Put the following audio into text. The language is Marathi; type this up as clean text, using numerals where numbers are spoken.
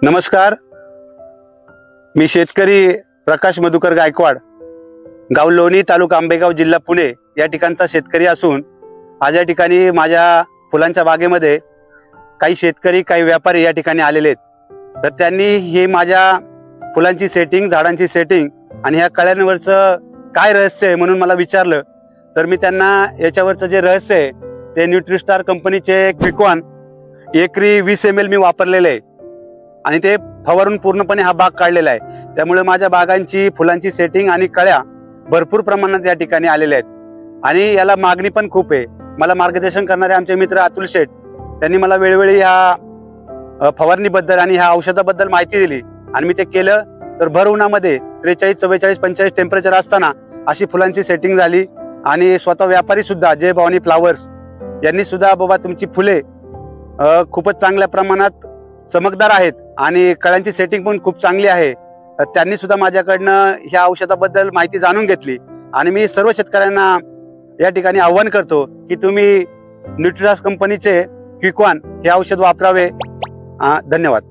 नमस्कार, मी शेतकरी प्रकाश मधुकर गायकवाड, गाव लोणी, तालुका आंबेगाव, जिल्हा पुणे या ठिकाणचा शेतकरी असून आज या ठिकाणी माझ्या फुलांच्या बागेमध्ये काही शेतकरी, काही व्यापारी या ठिकाणी आलेले आहेत। तर त्यांनी हे माझ्या फुलांची सेटिंग, झाडांची सेटिंग आणि ह्या कळ्यांवरचं काय रहस्य आहे म्हणून मला विचारलं। तर मी त्यांना याच्यावरचं जे रहस्य आहे ते न्यूट्रीस्टार कंपनीचे क्विकॉन एकरी 20 ml मी वापरलेले आहे आणि ते फवारून पूर्णपणे हा बाग काढलेला आहे। त्यामुळे माझ्या बागांची, फुलांची सेटिंग आणि कळ्या भरपूर प्रमाणात या ठिकाणी आलेल्या आहेत आणि याला मागणी पण खूप आहे। मला मार्गदर्शन करणारे आमचे मित्र अतुल शेठ, त्यांनी मला वेळोवेळी ह्या फवारणीबद्दल आणि ह्या औषधाबद्दल माहिती दिली आणि मी ते केलं। तर भर उन्हामध्ये 43, 44, 45 टेम्परेचर असताना अशी फुलांची सेटिंग झाली आणि स्वतः व्यापारी सुद्धा जय भवानी फ्लावर्स यांनी सुद्धा बाबा तुमची फुले खूपच चांगल्या प्रमाणात चमकदार आहेत आणि कळ्यांची सेटिंग पण खूप चांगली आहे। त्यांनी सुद्धा माझ्याकडनं ह्या औषधाबद्दल माहिती जाणून घेतली आणि मी सर्व शेतकऱ्यांना या ठिकाणी आव्हान करतो की तुम्ही न्यूट्रीस्टार कंपनीचे क्विकॉन हे औषध वापरावे। धन्यवाद।